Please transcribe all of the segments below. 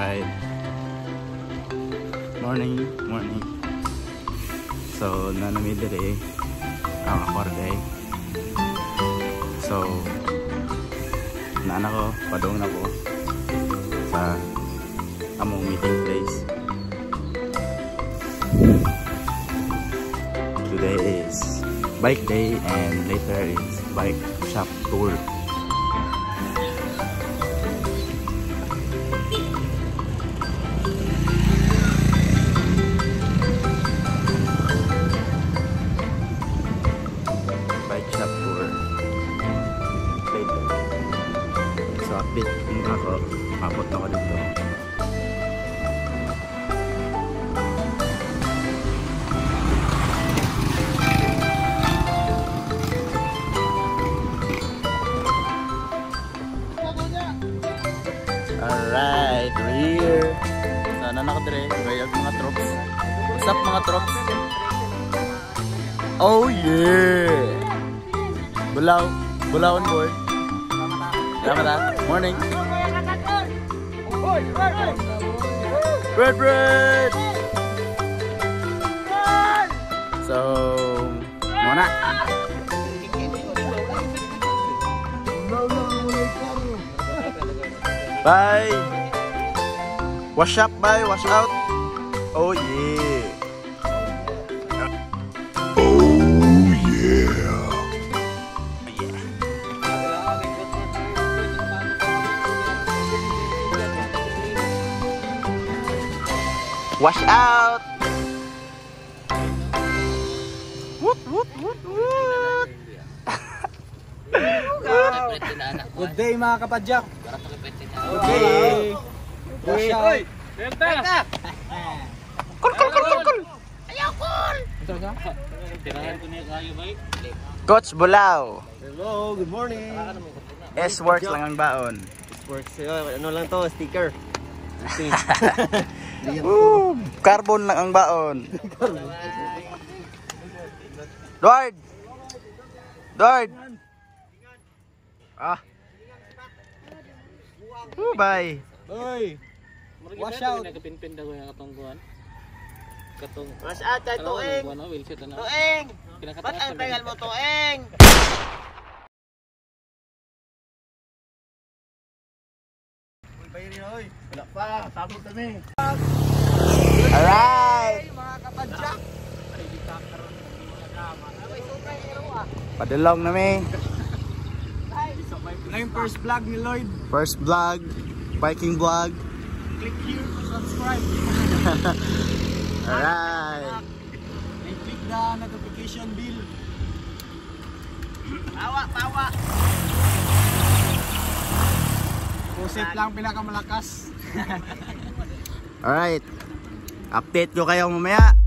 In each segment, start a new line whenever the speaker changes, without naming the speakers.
Alright. Morning. So, nanami diri ang akorde. So, nana ko, padung na ko sa among meeting place. Today is bike day and later is bike shop tour. Bike shop tour later. So update kung ako, mapot ako dito. Alright, we're here. Sana nakadre, gayag mga troops. What's up mga troops? Oh yeah! Bulawon boy. Salamat ha. Morning. Bread! So, muna. Bye. Wash up, bye. Wash out. Oh yeah. Oh yeah. Wash out. Woot woot woot woot.
Good day mga kapadyak. Good day. Wash out. Benta.
Kul.
Ayaw kul.
Tirahan ko niya kayo ba?
Coach Bulao.
Hello, good morning.
S-Works lang ang baon.
S-Works, ano lang to, sticker.
Carbon lang ang baon. Dward. Ah. Bye.
Oy. Wash out.
Nagpinpin daw yung katungguan.
Wash out kay Tueng. Tueng. Ba't ang tagal mo Tueng? Wala pa, sabot kami.
Alright.
Mga kapadyak.
Padulong na mi.
Ito yung first vlog ni Lloyd.
First vlog, biking vlog.
Click here to subscribe.
Alright.
And click the notification bell. Tawa. Pusip lang pinakamalakas.
Alright. Update ko kayo mamaya.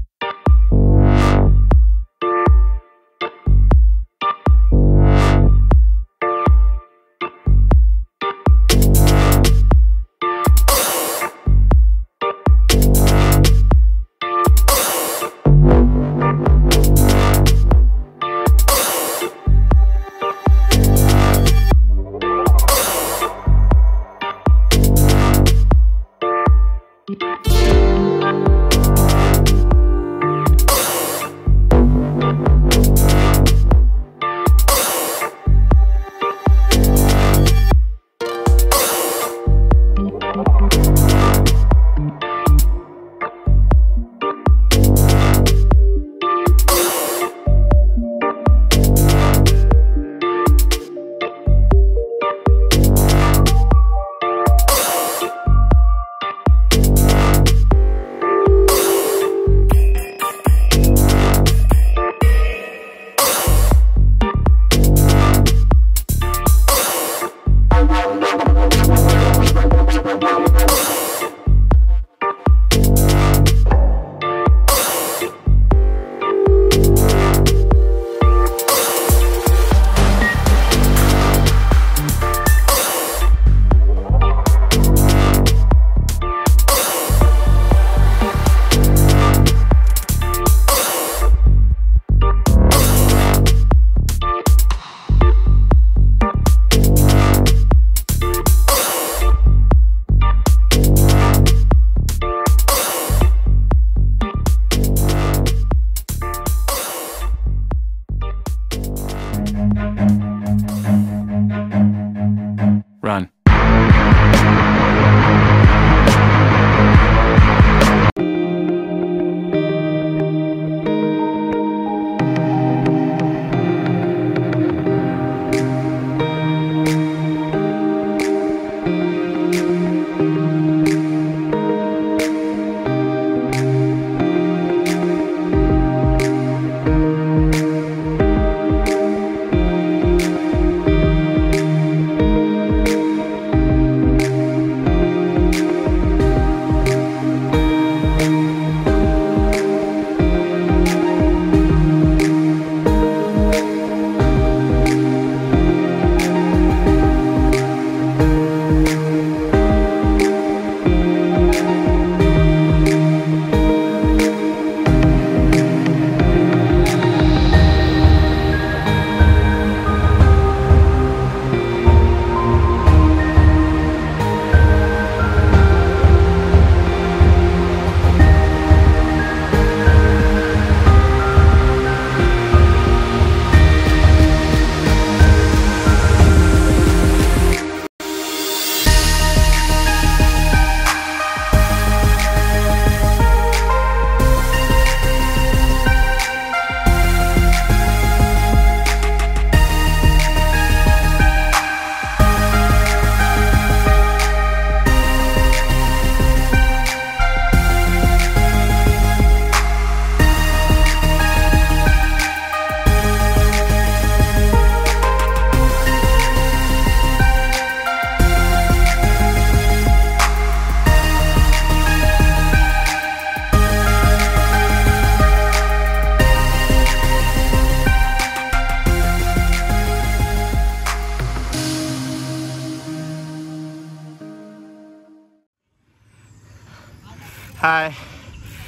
Hi.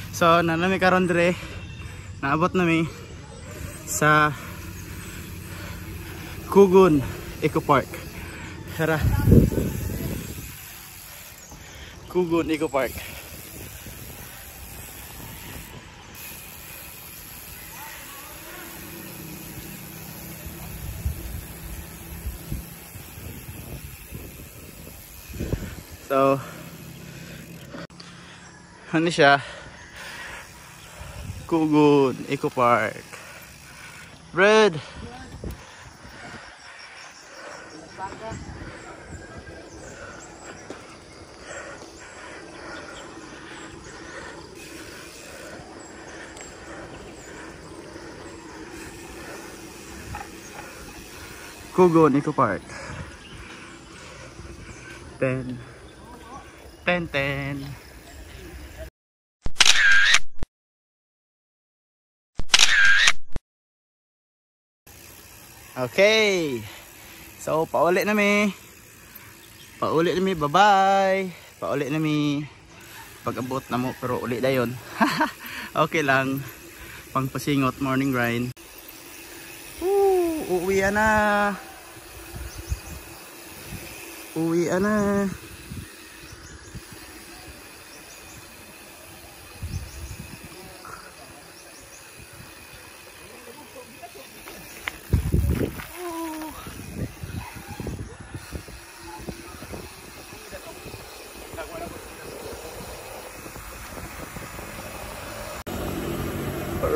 So nanami karon dire. Naabot nami sa Kugon Eco Park. Tara. Kugon Eco Park. So ano siya? Kugon Eco Park. Red. Kugon Eco Park. 10. Okay. So paulit nami. Bye-bye. Paulit nami. Pag-abot na mo pero uli dayon. Okay lang. Pangpasingot morning grind. Uwi na.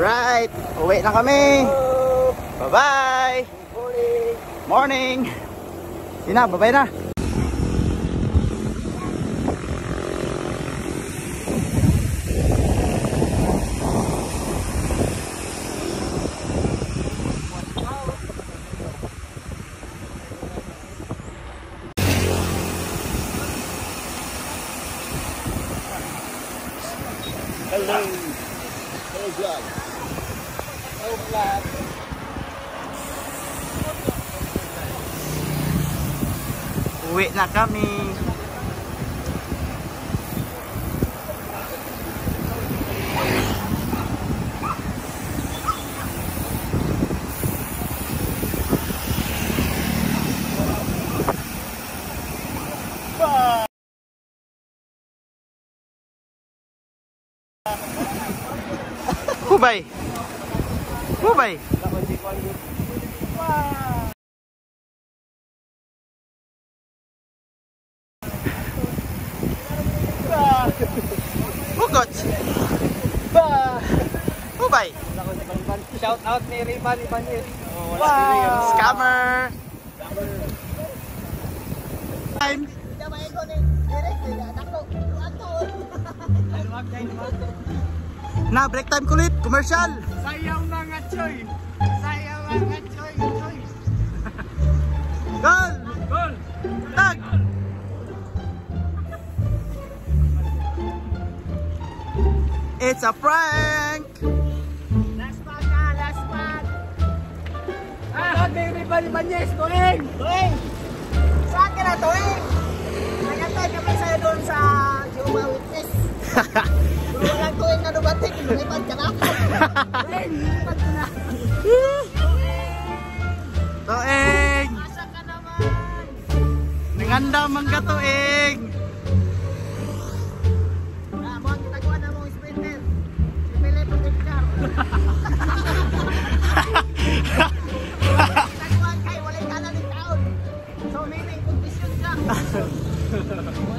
Alright, uwi na kami. Bye-bye. Morning. Sina, bye-bye na. Hello. Hello vlog. Hello vlog. Uwi na kami. Hubay. Hugot. Hubay.
Shout out ni Riban Ibanez.
Scammer. Time. Na break time kulit, commercial.
Sayaw na nga choy.
Goal. Tag. It's a prank.
Last man. Shout out ni Riban Ibanez, Tuing. Saan ka na, Tuing? Nagantay kami sa'yo doon sa Jehovah Witness. Puro lang Tuing na dumating, lumipad ka na. Tuing, lumipad ka na.
Tuing.
Asa ka naman?
Nanganda mangga Tuing.
Buang kita kuha na mong sprinter. Si Pele Patikar. Taguan kay, walay ka na ng taon. So, meaning, condition ka.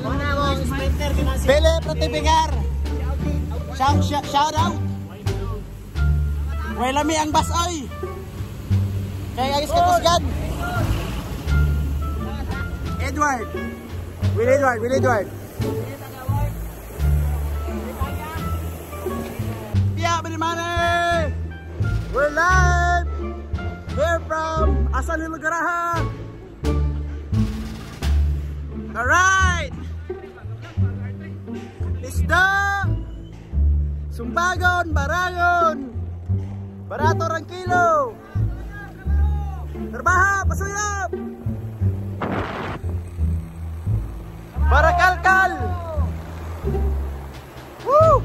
Wala mong sprinter.
Pele Pratibigar. Shout out. Wala mi ang basoy. Kaya ayos ka kusgan. Edward. Will Edward. Pia Benimane. We're live. Here from Asan Hilugaraha. Alright. Isda. Sumbagon, Barangon. Barato rang kilo. Terbaha, pasuyap. Barakalkal. Woo!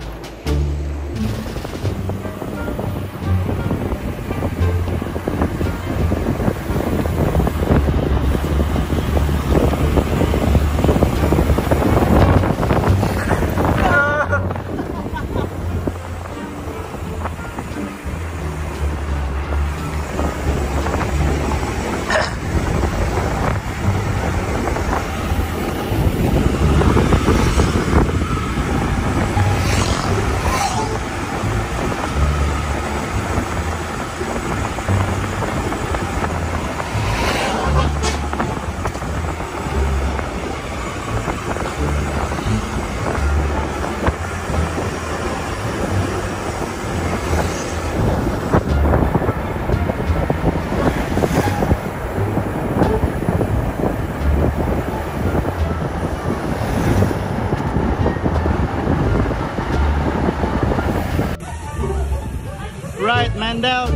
Right, man down.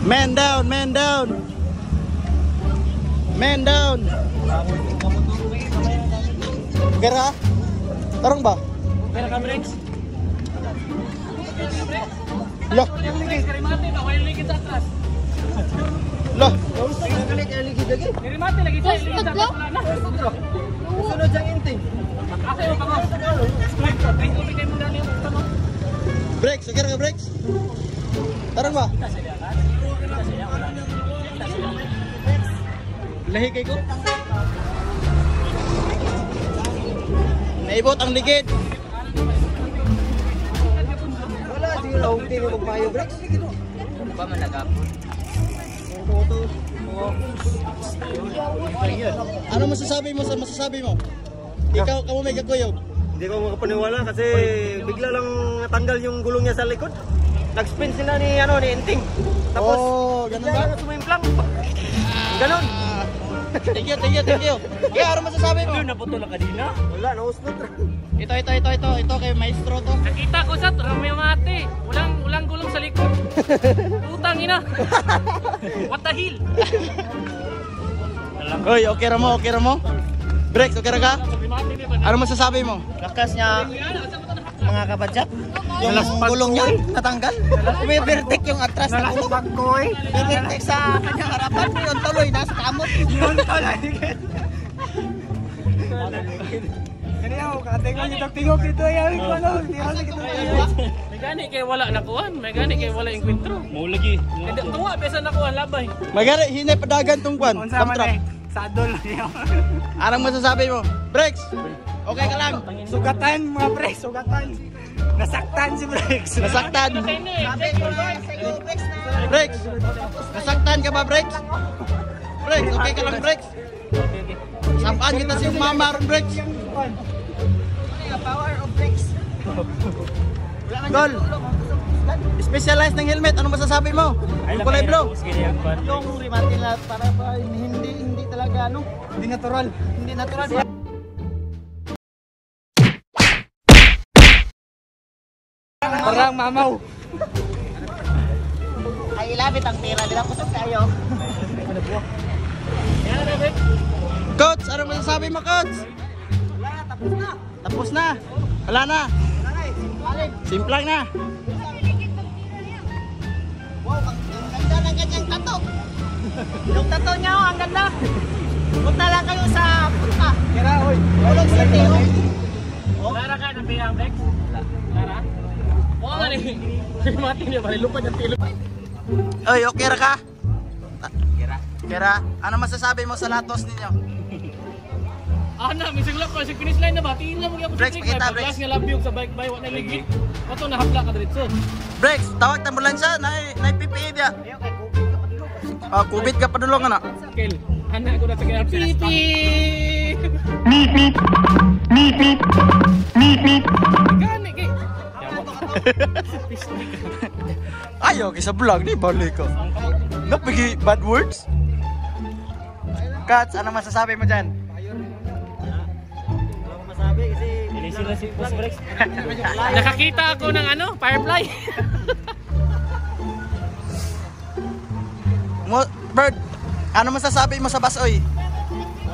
Man down, man down. Man down. Gara? Tarong ba?
Pero ka brakes.
Loh,
Karimate ba? Wala ligid sa atras.
loh.
Karimate lagi sa ligid sa atras.
Sunod siyang inting.
Ako yung pango. Ay, kumikay mo dali yung tanong.
Brakes, okay ka brakes? Tarong ba? Lahi kay ko. Naibot ang ligid.
Wala, sige na, hindi mo magpayo brakes.
Ba man nagapon?
Ano masasabi mo sa masasabi mo? Ikaw kamo may gaguyog.
Hindi ko makapaniwala kasi bigla lang natanggal yung gulong niya sa likod. Nag-spin sila ni Inting. Tapos
ganun
bigla
ba?
lang sumimplang. Ganon.
Thank you, thank you, thank you. Kaya ano masasabi mo?
Naputol ka kanina.
Wala, nausnod.
Ito kay maestro to.
Nakita ko sa Romeo Mate. Walang gulong sa likod. Utang ina. What the hell?
Hoy, okay ra mo? Brakes, okay ra ka? Ano masasabi mo?
Lakas niya, mga kabadyak.
Yung gulong niya natanggal.
Umibertek yung atras na gulong. Umibertek sa kanyang harapan. Yun tuloy, nasa kamot. Yun tuloy. Kaya ako, katingan niyo tingog dito. Ayaw ko ano.
May gani kay wala nakuhan. May gani kay wala yung kwentro. Mau lagi. Hindi, tuwa, pesa nakuhan, labay.
Magari, hinay padagan tong kwan. Tamtrap.
Sadol niyo.
Anong masasabi mo? Brakes, okay ka lang?
Sugatan mga pre, sugatan. Nasaktan si Brex.
Nasaktan. Brakes, nasaktan ka ba Brakes? Brakes, okay ka lang Brakes? Sampaan kita si Mama ron Brakes.
Power of Brex.
Tol, specialized ng helmet, anong masasabi mo? Yung kulay blue.
Yung remate na para hindi talaga ano, hindi natural. Hindi natural. Parang mamaw. Ay ilapit ang pera nila kusog tayo.
Coach, anong masasabi mo Coach?
Wala, tapos na.
Tapos na. Wala na.
Wala na eh.
Simplang na.
Wow, ang ganda ng kanyang tato. Yung tato niya, oh, ang ganda. Punta lang kayo sa punta. Kira, oy. Ulog sa tiyo.
Lara ka, nabiyang Bex? Lara? Oo nga rin. Mati niya, marilupad ang tilo.
Oy, okay ra ka? Kira, ano masasabi mo sa latos ninyo?
Na, may siglak ko. Sig finish line na ba? Tingin na mag-yapos
Breaks, pakita,
Paglas
breaks.
nga labyog sa bike by, wala ligid. Wato, nahapla ka diretso.
Brakes, tawag ta mo lang siya, na PPE dia. Kubit ka padulong na.
Kel, hana ko na sa kaya. Pipi! Gani, kay.
Ayaw kay sa vlog ni balik ko. Napigi bad words. Kats, ano masasabi mo dyan?
Masabi kasi
Sila si Boss Brex. Nakakita ako ng ano, Firefly.
Bird, ano masasabi mo sa basoy?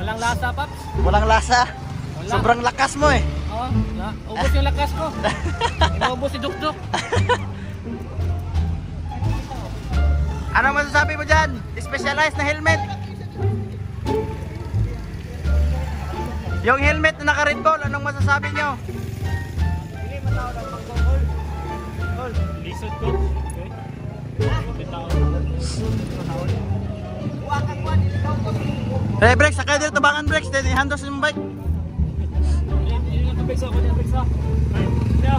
Walang lasa, Paps.
Walang lasa.
Wala.
Sobrang lakas mo eh.
Oo, ubos yung lakas ko. Inaubos si Dukduk.
Ano masasabi mo dyan? Specialized na helmet. Yung helmet na naka Red Bull, anong masasabi nyo?
Hindi matawag ang pang-goal. Goal.
Lisod ko. Okay. Bitaw.
Huwag kang kuhan, ikaw ko.
Hey, brakes, sakay dito tabangan brakes. Then i-handos yung bike.
Yung tubig sa ako, yung tubig sa. Yeah.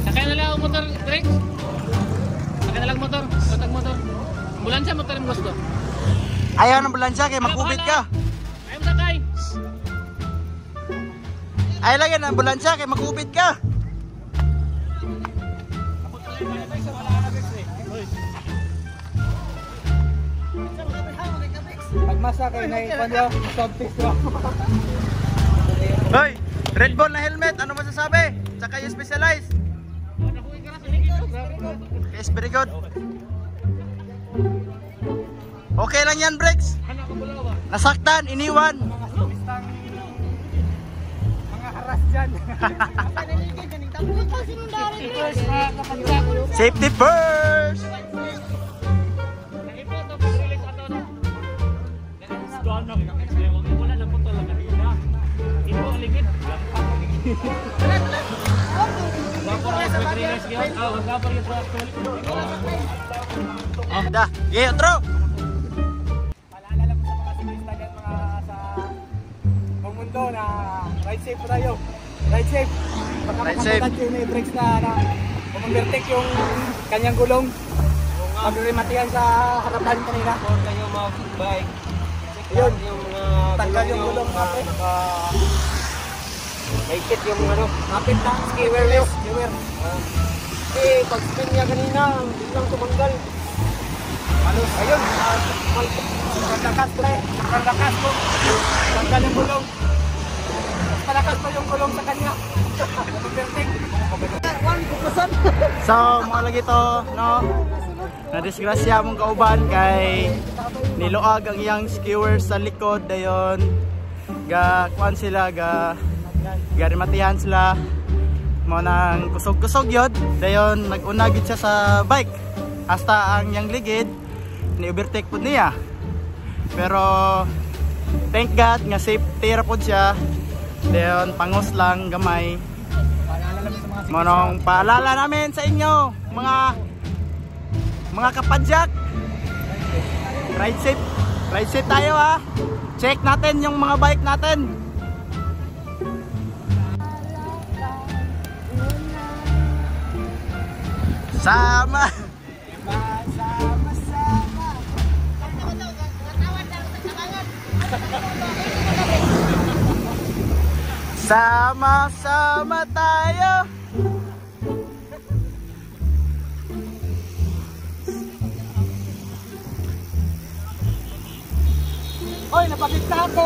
Sakay na lang ang motor, Rex. Sakay na lang motor, batag motor. Ambulansya, motor yung gusto.
Ayaw ng ambulansya kaya makubit ka.
Ayaw sakay.
Ayaw lang yan ng ambulansya kaya makubit ka.
Pagmasa kayo na ikon nyo, subtis nyo.
Hoy, Red Bull na helmet, ano masasabi? Tsaka yung specialized. Yes, very good. Okay lang yan, brakes. Nasaktan, iniwan.
Mga haras dyan.
Safety first. Dah, yeah, otro.
Paalala mo sa mga siklista dyan, mga sa buong mundo na ride safe po tayo. Ride safe. Baka
Ride safe.
makamulat yung Matrix na umamertek yung kanyang gulong. Pag-rematihan sa harapan kanina.
Huwag kayo mag-bike.
Yun,
Yung
tanggal yung gulong natin.
Naikit yung ano.
Napit na, skiwer yun. Skiwer.
Kasi pag-spin niya kanina, biglang tumanggal.
Halos, ayun. Sobrang lakas pre. Sobrang lakas po. Tanggal yung gulong. Mas malakas pa yung gulong sa kanya. Umamertek.
So, mga lagi to, no? Na-disgrasya mong kauban kay niluag ang iyang skewers sa likod dayon. Kuan sila, garimatihan sila. Mo nang kusog-kusog yun. Dayon, nag-unagid siya sa bike. Hasta ang iyang ligid, ni-overtake po niya. Pero, thank God, nga safety ra po siya. Dayon, pangos lang, gamay. Monong paalala namin sa inyo, mga kapadyak. Ride safe tayo ha. Check natin yung mga bike natin. Sama. Sama-sama tayo.
Hoy, napakita ako.